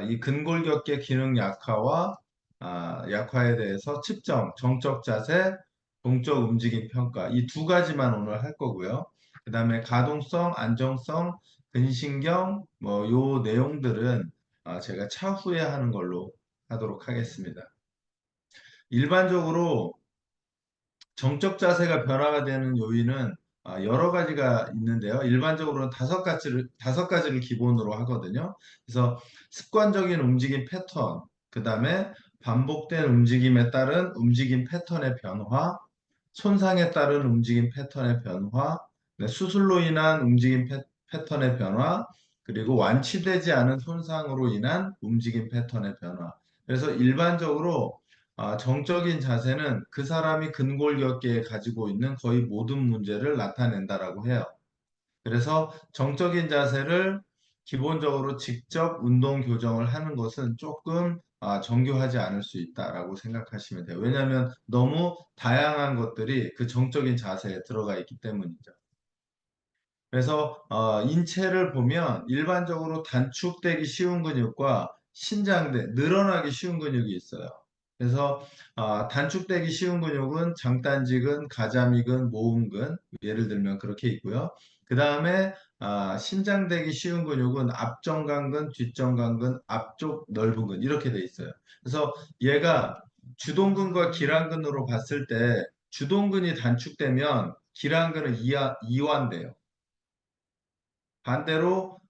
이 근골격계 기능 약화와 약화에 대해서 측정, 정적 자세, 동적 움직임 평가 이 두 가지만 오늘 할 거고요. 그 다음에 가동성, 안정성, 근신경 뭐 요 내용들은 제가 차후에 하는 걸로 하도록 하겠습니다. 일반적으로 정적 자세가 변화가 되는 요인은 여러 가지가 있는데요. 일반적으로는 다섯 가지를 기본으로 하거든요. 그래서 습관적인 움직임 패턴, 그 다음에 반복된 움직임에 따른 움직임 패턴의 변화, 손상에 따른 움직임 패턴의 변화, 네, 수술로 인한 움직임 패턴의 변화, 그리고 완치되지 않은 손상으로 인한 움직임 패턴의 변화. 그래서 일반적으로 정적인 자세는 그 사람이 근골격계에 가지고 있는 거의 모든 문제를 나타낸다라고 해요. 그래서 정적인 자세를 기본적으로 직접 운동 교정을 하는 것은 조금 정교하지 않을 수 있다라고 생각하시면 돼요. 왜냐하면 너무 다양한 것들이 그 정적인 자세에 들어가 있기 때문이죠. 그래서 인체를 보면 일반적으로 단축되기 쉬운 근육과 늘어나기 쉬운 근육이 있어요. 그래서 단축되기 쉬운 근육은 장단지근, 가자미근, 모음근 예를 들면 그렇게 있고요. 그 다음에 신장되기 쉬운 근육은 앞정강근, 뒷정강근, 앞쪽 넓은 근 이렇게 돼 있어요. 그래서 얘가 주동근과 기랑근으로 봤을 때 주동근이 단축되면 기랑근은 이완돼요. 반대로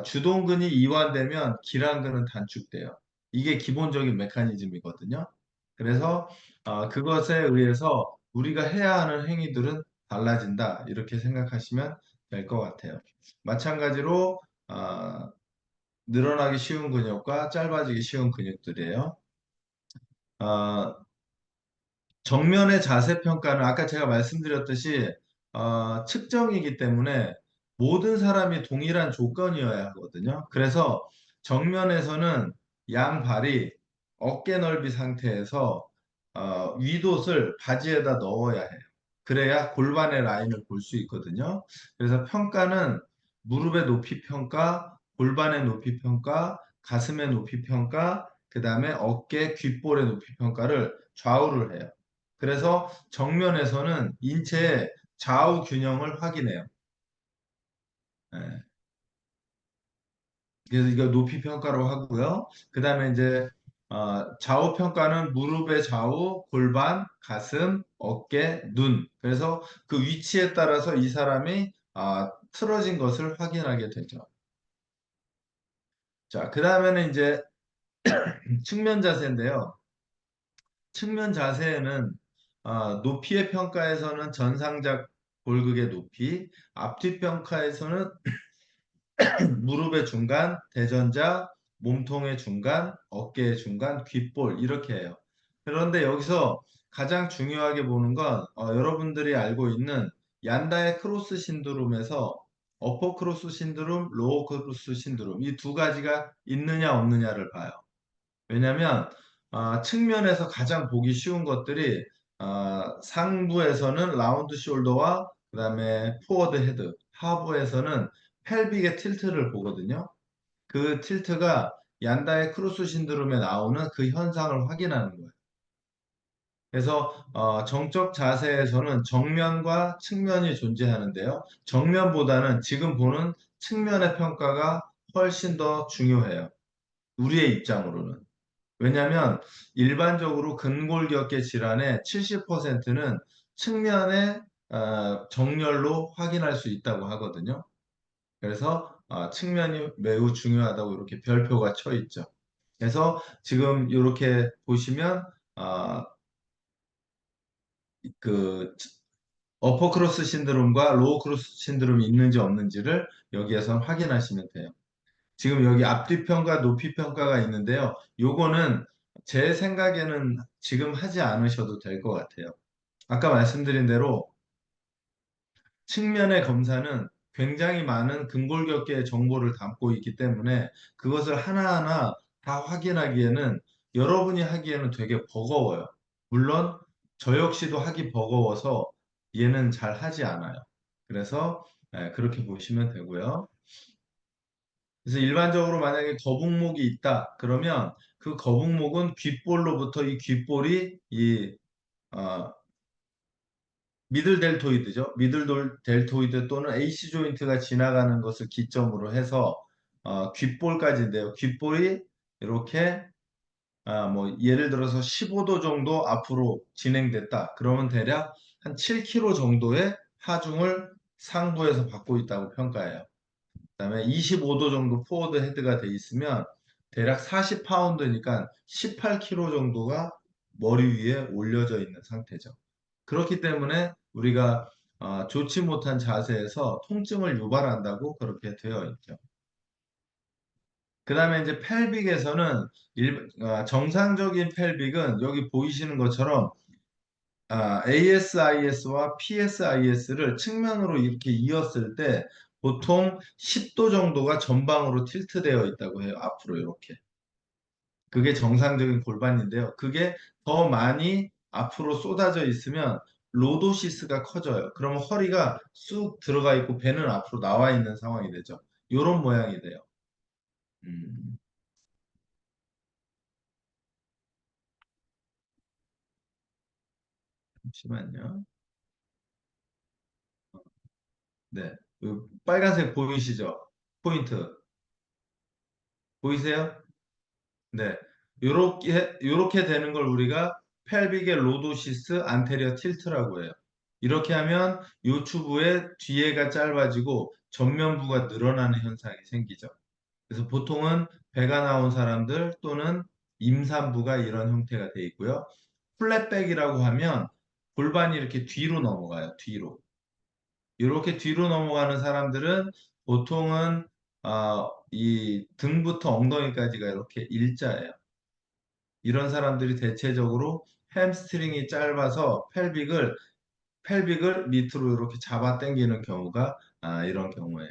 주동근이 이완되면 기랑근은 단축돼요. 이게 기본적인 메커니즘이거든요. 그래서 그것에 의해서 우리가 해야 하는 행위들은 달라진다. 이렇게 생각하시면 될 것 같아요. 마찬가지로 늘어나기 쉬운 근육과 짧아지기 쉬운 근육들이에요. 어, 정면의 자세 평가는 아까 제가 말씀드렸듯이 측정이기 때문에 모든 사람이 동일한 조건이어야 하거든요. 그래서 정면에서는 양발이 어깨 넓이 상태에서 윗옷을 바지에다 넣어야 해요. 그래야 골반의 라인을 볼 수 있거든요. 그래서 평가는 무릎의 높이 평가, 골반의 높이 평가, 가슴의 높이 평가, 그 다음에 어깨, 귓볼의 높이 평가를 좌우를 해요. 그래서 정면에서는 인체의 좌우 균형을 확인해요. 예. 그래서 이거 높이 평가로 하고요. 그 다음에 이제 좌우 평가는 무릎의 좌우, 골반, 가슴, 어깨, 눈. 그래서 그 위치에 따라서 이 사람이 틀어진 것을 확인하게 되죠. 자, 그 다음에는 이제 측면 자세인데요. 측면 자세에는 높이의 평가에서는 전상작 골극의 높이, 앞뒤 평가에서는 무릎의 중간, 대전자, 몸통의 중간, 어깨의 중간, 귓볼 이렇게 해요. 그런데 여기서 가장 중요하게 보는 건 여러분들이 알고 있는 얀다의 크로스 신드롬에서 어퍼 크로스 신드롬, 로어 크로스 신드롬 이 두 가지가 있느냐 없느냐를 봐요. 왜냐하면 측면에서 가장 보기 쉬운 것들이 상부에서는 라운드 숄더와 그다음에 포워드 헤드, 하부에서는 펠빅의 틸트를 보거든요. 그 틸트가 얀다의 크루스 신드롬에 나오는 그 현상을 확인하는 거예요. 그래서 정적 자세에서는 정면과 측면이 존재하는데요. 정면보다는 지금 보는 측면의 평가가 훨씬 더 중요해요. 우리의 입장으로는. 왜냐하면 일반적으로 근골격계 질환의 70%는 측면의 정렬로 확인할 수 있다고 하거든요. 그래서 측면이 매우 중요하다고 이렇게 별표가 쳐 있죠. 그래서 지금 이렇게 보시면 어, 그 어퍼크로스 신드롬과 로우 크로스 신드롬이 있는지 없는지를 여기에서 확인하시면 돼요. 지금 여기 앞뒤 평가, 높이 평가가 있는데요. 요거는 제 생각에는 지금 하지 않으셔도 될 것 같아요. 아까 말씀드린 대로 측면의 검사는 굉장히 많은 근골격계의 정보를 담고 있기 때문에 그것을 하나하나 다 확인하기에는 여러분이 하기에는 되게 버거워요. 물론 저 역시도 하기 버거워서 얘는 잘 하지 않아요. 그래서 그렇게 보시면 되고요. 그래서 일반적으로 만약에 거북목이 있다 그러면 그 거북목은 귓볼로부터 이 귓볼이 이 어, 미들 델토이드죠. 미들 델토이드 또는 AC 조인트가 지나가는 것을 기점으로 해서 귓볼까지인데요. 귓볼이 이렇게 뭐 예를 들어서 15도 정도 앞으로 진행됐다. 그러면 대략 한 7kg 정도의 하중을 상부에서 받고 있다고 평가해요. 그다음에 25도 정도 포워드 헤드가 돼 있으면 대략 40파운드니까 18kg 정도가 머리 위에 올려져 있는 상태죠. 그렇기 때문에 우리가 좋지 못한 자세에서 통증을 유발한다고 그렇게 되어 있죠. 그 다음에 이제 펠빅에서는 정상적인 펠빅은 여기 보이시는 것처럼 ASIS와 PSIS를 측면으로 이렇게 이었을 때 보통 10도 정도가 전방으로 틸트되어 있다고 해요. 앞으로 이렇게. 그게 정상적인 골반인데요. 그게 더 많이 앞으로 쏟아져 있으면 로도시스가 커져요. 그러면 허리가 쑥 들어가 있고 배는 앞으로 나와 있는 상황이 되죠. 이런 모양이 돼요. 음, 잠시만요. 네. 그 빨간색 보이시죠? 포인트. 보이세요? 네. 요렇게 되는 걸 우리가 펠빅의 로도시스 안테리어 틸트라고 해요. 이렇게 하면 요추부의 뒤에가 짧아지고 전면부가 늘어나는 현상이 생기죠. 그래서 보통은 배가 나온 사람들 또는 임산부가 이런 형태가 돼 있고요. 플랫백이라고 하면 골반이 이렇게 뒤로 넘어가요. 뒤로. 이렇게 뒤로 넘어가는 사람들은 보통은 이 등부터 엉덩이까지가 이렇게 일자예요. 이런 사람들이 대체적으로 햄스트링이 짧아서 펠빅을 밑으로 이렇게 잡아 당기는 경우가 이런 경우예요.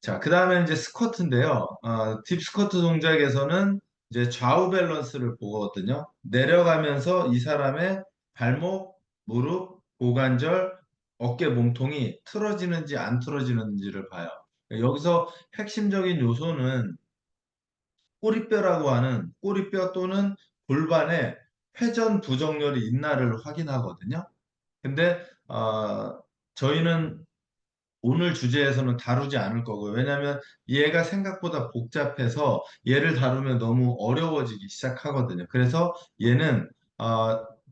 자, 그 다음에 이제 스쿼트인데요. 딥 스쿼트 동작에서는 이제 좌우 밸런스를 보거든요. 내려가면서 이 사람의 발목, 무릎, 고관절, 어깨 몸통이 틀어지는지 안 틀어지는지를 봐요. 여기서 핵심적인 요소는 꼬리뼈라고 하는 꼬리뼈 또는 골반에 회전 부정렬이 있나를 확인하거든요. 근데 저희는 오늘 주제에서는 다루지 않을 거고요. 왜냐하면 얘가 생각보다 복잡해서 얘를 다루면 너무 어려워지기 시작하거든요. 그래서 얘는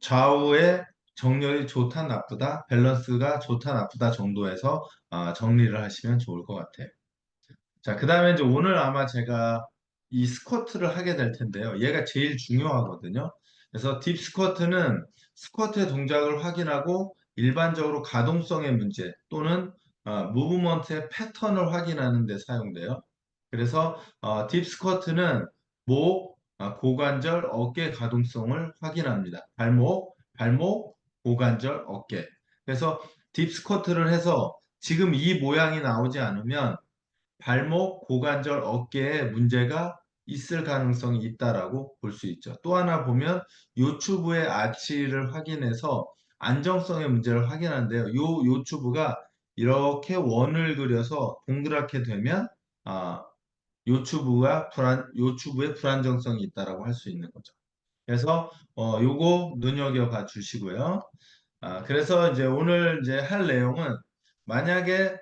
좌우의 정렬이 좋다 나쁘다, 밸런스가 좋다 나쁘다 정도에서 정리를 하시면 좋을 것 같아요. 자, 그 다음에 이제 오늘 아마 제가 이 스쿼트를 하게 될 텐데요. 얘가 제일 중요하거든요. 그래서 딥 스쿼트는 스쿼트의 동작을 확인하고 일반적으로 가동성의 문제 또는 무브먼트의 패턴을 확인하는 데 사용돼요. 그래서 딥 스쿼트는 목, 고관절, 어깨 가동성을 확인합니다. 발목, 고관절, 어깨. 그래서 딥 스쿼트를 해서 지금 이 모양이 나오지 않으면 발목, 고관절, 어깨에 문제가 있을 가능성이 있다라고 볼 수 있죠. 또 하나 보면 요추부의 아치를 확인해서 안정성의 문제를 확인하는데요. 요 요추부가 이렇게 원을 그려서 동그랗게 되면 요추부의 불안정성이 있다라고 할 수 있는 거죠. 그래서 요거 눈여겨봐 주시고요. 그래서 이제 오늘 이제 할 내용은 만약에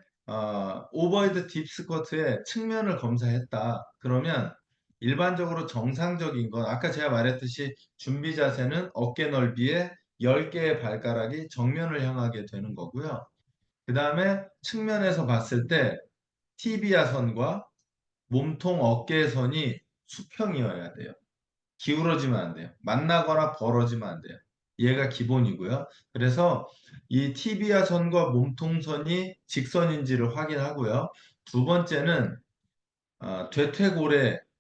오버헤드 딥 스쿼트의 측면을 검사했다. 그러면 일반적으로 정상적인 건 아까 제가 말했듯이 준비 자세는 어깨 넓이에 10개의 발가락이 정면을 향하게 되는 거고요. 그 다음에 측면에서 봤을 때 티비아 선과 몸통 어깨 선이 수평이어야 돼요. 기울어지면 안 돼요. 만나거나 벌어지면 안 돼요. 얘가 기본이고요. 그래서 이 티비아 선과 몸통선이 직선인지를 확인하고요. 두 번째는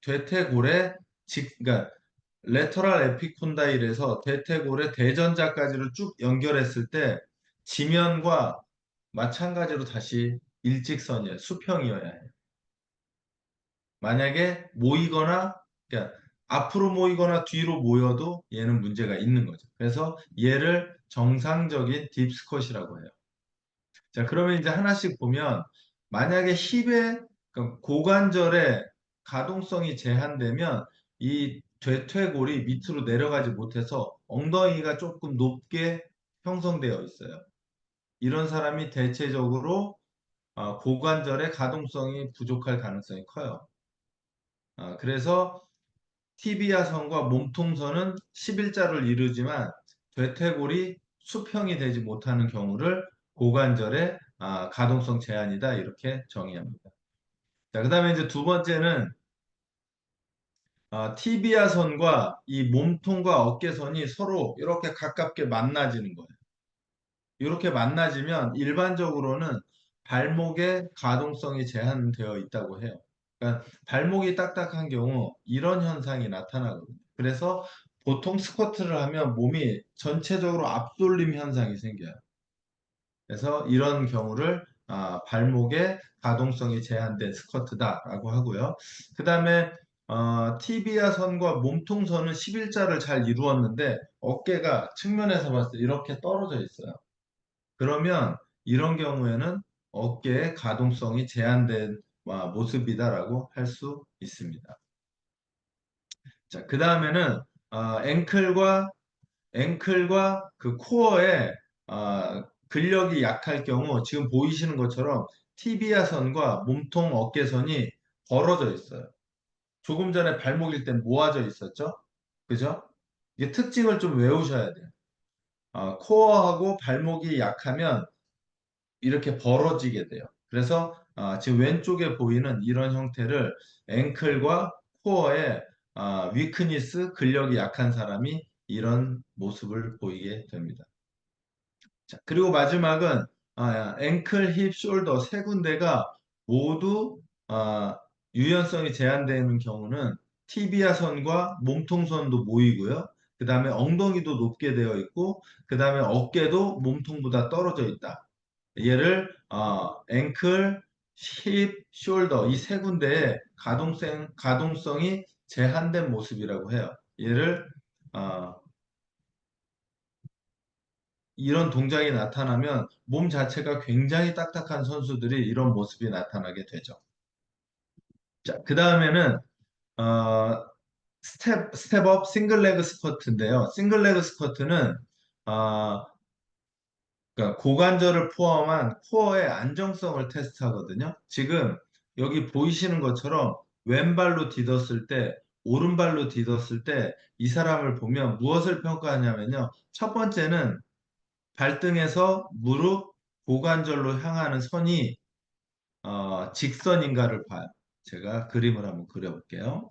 대퇴골의 그러니까 레터럴 에피콘다일에서 대퇴골의 대전자까지를 쭉 연결했을 때 지면과 마찬가지로 다시 일직선이에요. 수평이어야 해요. 만약에 모이거나 그러니까 앞으로 모이거나 뒤로 모여도 얘는 문제가 있는 거죠. 그래서 얘를 정상적인 딥스컷이라고 해요. 자, 그러면 이제 하나씩 보면 만약에 힙에 그럼 고관절의 가동성이 제한되면 이 대퇴골이 밑으로 내려가지 못해서 엉덩이가 조금 높게 형성되어 있어요. 이런 사람이 대체적으로 고관절의 가동성이 부족할 가능성이 커요. 그래서 티비아선과 몸통선은 11자를 이루지만 대퇴골이 수평이 되지 못하는 경우를 고관절의 가동성 제한이다 이렇게 정의합니다. 자, 그다음에 이제 두 번째는 티비아선과 이 몸통과 어깨선이 서로 이렇게 가깝게 만나지는 거예요. 이렇게 만나지면 일반적으로는 발목의 가동성이 제한되어 있다고 해요. 그러니까 발목이 딱딱한 경우 이런 현상이 나타나거든요. 그래서 보통 스쿼트를 하면 몸이 전체적으로 앞돌림 현상이 생겨요. 그래서 이런 경우를 발목의 가동성이 제한된 스쿼트다라고 하고요. 그 다음에 티비아 선과 몸통선은 11자를 잘 이루었는데 어깨가 측면에서 봤을 때 이렇게 떨어져 있어요. 그러면 이런 경우에는 어깨의 가동성이 제한된 모습이다라고 할 수 있습니다. 자, 그 다음에는 어, 앵클과 앵클과 그 코어에 근력이 약할 경우 지금 보이시는 것처럼 티비아선과 몸통 어깨선이 벌어져 있어요. 조금 전에 발목일 땐 모아져 있었죠? 그죠? 이게 특징을 좀 외우셔야 돼요. 코어하고 발목이 약하면 이렇게 벌어지게 돼요. 그래서 지금 왼쪽에 보이는 이런 형태를 앵클과 코어에 위크니스, 근력이 약한 사람이 이런 모습을 보이게 됩니다. 자, 그리고 마지막은 앵클, 힙, 숄더 세 군데가 모두 유연성이 제한되는 경우는 티비아 선과 몸통선도 모이고요. 그 다음에 엉덩이도 높게 되어 있고, 그 다음에 어깨도 몸통보다 떨어져 있다. 얘를 앵클, 힙, 숄더 이 세 군데의 가동성이 제한된 모습이라고 해요. 얘를 어, 이런 동작이 나타나면 몸 자체가 굉장히 딱딱한 선수들이 이런 모습이 나타나게 되죠. 자, 그 다음에는 어, 스텝업 싱글레그 스쿼트인데요. 싱글레그 스쿼트는 어, 그러니까 고관절을 포함한 코어의 안정성을 테스트하거든요. 지금 여기 보이시는 것처럼 왼발로 디뎠을 때, 오른발로 디뎠을 때 이 사람을 보면 무엇을 평가하냐면요. 첫 번째는 발등에서 무릎, 고관절로 향하는 선이 직선인가를 봐요. 제가 그림을 한번 그려볼게요.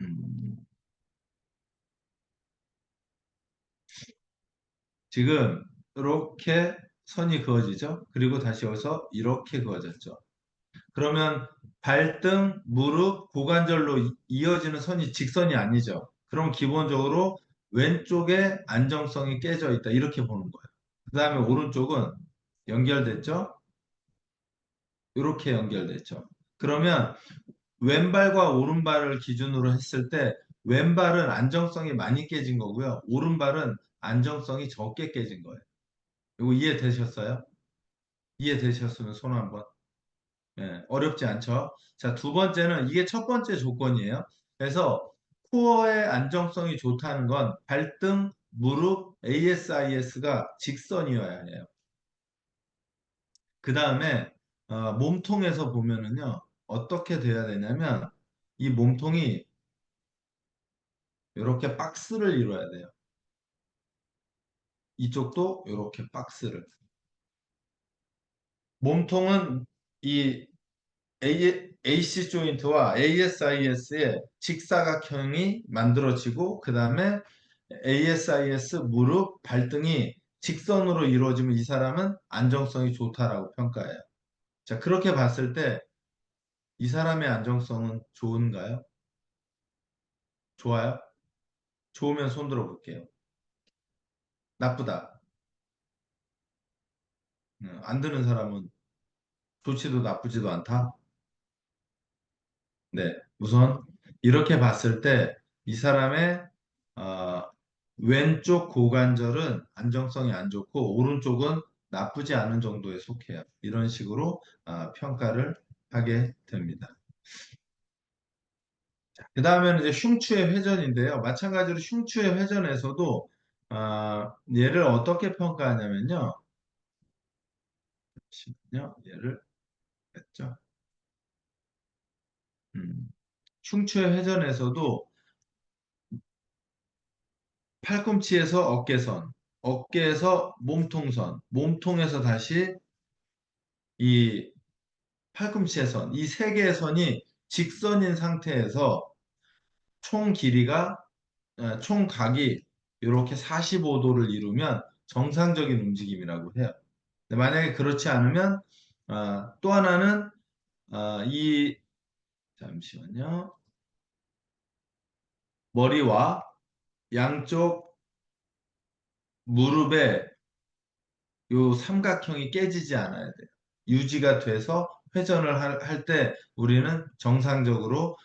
음, 지금 이렇게 선이 그어지죠? 그리고 다시 여기서 이렇게 그어졌죠. 그러면 발등, 무릎, 고관절로 이어지는 선이 직선이 아니죠. 그럼 기본적으로 왼쪽에 안정성이 깨져 있다. 이렇게 보는 거예요. 그 다음에 오른쪽은 연결됐죠? 이렇게 연결됐죠. 그러면 왼발과 오른발을 기준으로 했을 때 왼발은 안정성이 많이 깨진 거고요. 오른발은 안정성이 적게 깨진 거예요. 이거 이해되셨어요? 이해되셨으면 손 한번. 예, 어렵지 않죠? 자, 두 번째는 이게 첫 번째 조건이에요. 그래서 코어의 안정성이 좋다는 건 발등, 무릎, ASIS가 직선이어야 해요. 그 다음에 몸통에서 보면은요, 어떻게 돼야 되냐면 이 몸통이 이렇게 박스를 이뤄야 돼요. 이쪽도 이렇게 박스를. 몸통은 이 AC 조인트와 ASIS의 직사각형이 만들어지고 그 다음에 ASIS 무릎, 발등이 직선으로 이루어지면 이 사람은 안정성이 좋다라고 평가해요. 자, 그렇게 봤을 때 이 사람의 안정성은 좋은가요? 좋아요? 좋으면 손 들어 볼게요. 나쁘다. 안 드는 사람은 좋지도 나쁘지도 않다. 네, 우선 이렇게 봤을 때 이 사람의 어, 왼쪽 고관절은 안정성이 안 좋고 오른쪽은 나쁘지 않은 정도에 속해요. 이런 식으로 평가를 하게 됩니다. 그 다음에는 이제 흉추의 회전인데요. 마찬가지로 흉추의 회전에서도 얘를 어떻게 평가하냐면요. 잠시만요. 얘를 했죠. 흉추의 회전에서도 팔꿈치에서 어깨선, 어깨에서 몸통선, 몸통에서 다시 이 팔꿈치의 선, 이 세 개의 선이 직선인 상태에서 총 길이가, 총 각이 이렇게 45도를 이루면 정상적인 움직임이라고 해요. 근데 만약에 그렇지 않으면, 또 하나는, 이, 잠시만요. 머리와 양쪽 무릎에 요 삼각형이 깨지지 않아야 돼요. 유지가 돼서 회전을 할 때 우리는 정상적으로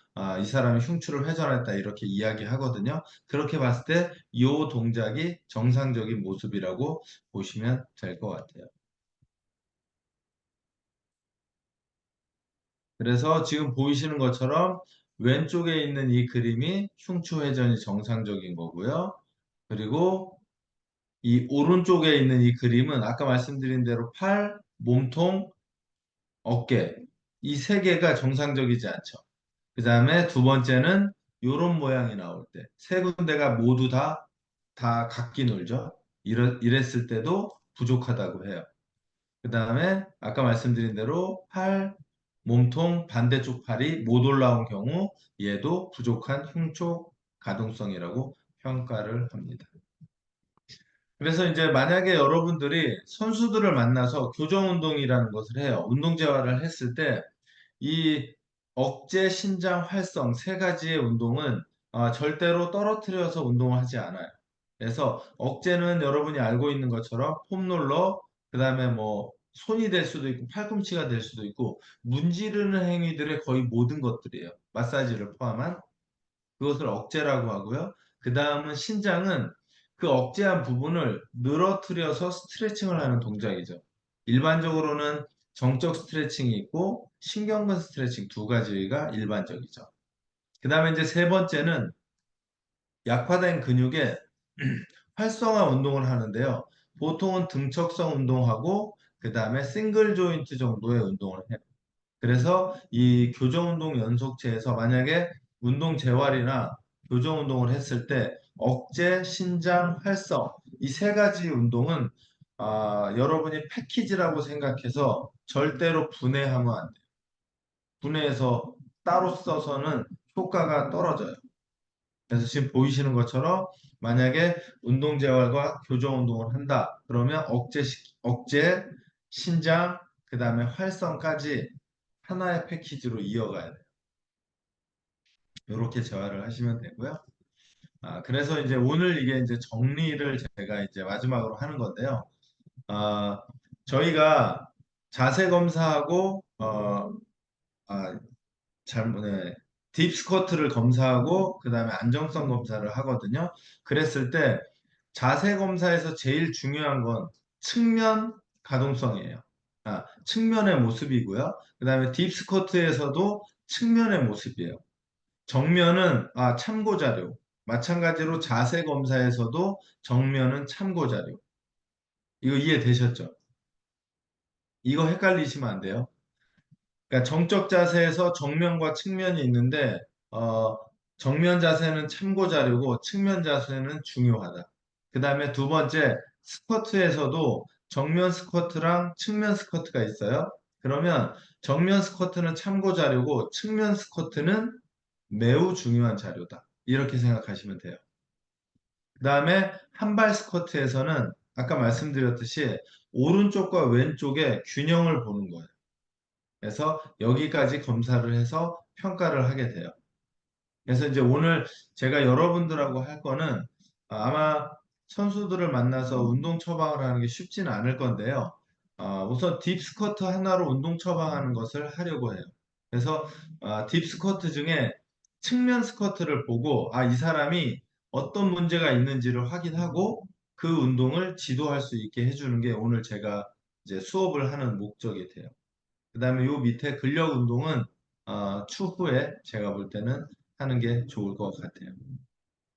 이 사람이 흉추를 회전했다 이렇게 이야기하거든요. 그렇게 봤을 때 이 동작이 정상적인 모습이라고 보시면 될 것 같아요. 그래서 지금 보이시는 것처럼 왼쪽에 있는 이 그림이 흉추 회전이 정상적인 거고요. 그리고 이 오른쪽에 있는 이 그림은 아까 말씀드린 대로 팔, 몸통, 어깨 이 세 개가 정상적이지 않죠. 그 다음에 두 번째는 이런 모양이 나올 때 세 군데가 모두 다 각기 놀죠. 이랬을 때도 부족하다고 해요. 그 다음에 아까 말씀드린 대로 팔, 몸통 반대쪽 팔이 못 올라온 경우 얘도 부족한 흉초 가동성이라고 평가를 합니다. 그래서 이제 만약에 여러분들이 선수들을 만나서 교정 운동이라는 것을 해요. 운동 재활을 했을 때 이 억제, 신장, 활성 세 가지의 운동은 절대로 떨어뜨려서 운동을 하지 않아요. 그래서 억제는 여러분이 알고 있는 것처럼 폼롤러, 그 다음에 뭐 손이 될 수도 있고 팔꿈치가 될 수도 있고 문지르는 행위들의 거의 모든 것들이에요. 마사지를 포함한. 그것을 억제라고 하고요. 그 다음은 신장은 그 억제한 부분을 늘어뜨려서 스트레칭을 하는 동작이죠. 일반적으로는 정적 스트레칭이 있고 신경근 스트레칭 두 가지가 일반적이죠. 그 다음에 이제 세 번째는 약화된 근육의 활성화 운동을 하는데요. 보통은 등척성 운동하고 그 다음에 싱글 조인트 정도의 운동을 해요. 그래서 이 교정 운동 연속체에서 만약에 운동 재활이나 교정 운동을 했을 때 억제, 신장, 활성 이 세 가지 운동은 여러분이 패키지라고 생각해서 절대로 분해하면 안 돼요. 분해해서 따로 써서는 효과가 떨어져요. 그래서 지금 보이시는 것처럼 만약에 운동 재활과 교정 운동을 한다. 그러면 억제, 신장, 그 다음에 활성까지 하나의 패키지로 이어가야 돼요. 이렇게 재활을 하시면 되고요. 그래서 이제 오늘 이게 이제 정리를 제가 이제 마지막으로 하는 건데요. 아, 저희가 자세 검사하고 아, 네, 딥 스쿼트를 검사하고 그다음에 안정성 검사를 하거든요. 그랬을 때 자세 검사에서 제일 중요한 건 측면 가동성이에요. 측면의 모습이고요. 그다음에 딥 스쿼트에서도 측면의 모습이에요. 정면은 참고 자료. 마찬가지로 자세 검사에서도 정면은 참고 자료. 이거 이해되셨죠? 이거 헷갈리시면 안 돼요. 그러니까 정적 자세에서 정면과 측면이 있는데 정면 자세는 참고 자료고 측면 자세는 중요하다. 그 다음에 두 번째 스쿼트에서도 정면 스쿼트랑 측면 스쿼트가 있어요. 그러면 정면 스쿼트는 참고 자료고 측면 스쿼트는 매우 중요한 자료다. 이렇게 생각하시면 돼요. 그 다음에 한발 스쿼트에서는 아까 말씀드렸듯이 오른쪽과 왼쪽의 균형을 보는 거예요. 그래서 여기까지 검사를 해서 평가를 하게 돼요. 그래서 이제 오늘 제가 여러분들하고 할 거는 아마 선수들을 만나서 운동 처방을 하는 게 쉽지는 않을 건데요. 우선 딥 스쿼트 하나로 운동 처방하는 것을 하려고 해요. 그래서 딥 스쿼트 중에 측면 스쿼트를 보고 이 사람이 어떤 문제가 있는지를 확인하고 그 운동을 지도할 수 있게 해주는 게 오늘 제가 이제 수업을 하는 목적이 돼요. 그다음에 요 밑에 근력 운동은 추후에 제가 볼 때는 하는 게 좋을 것 같아요.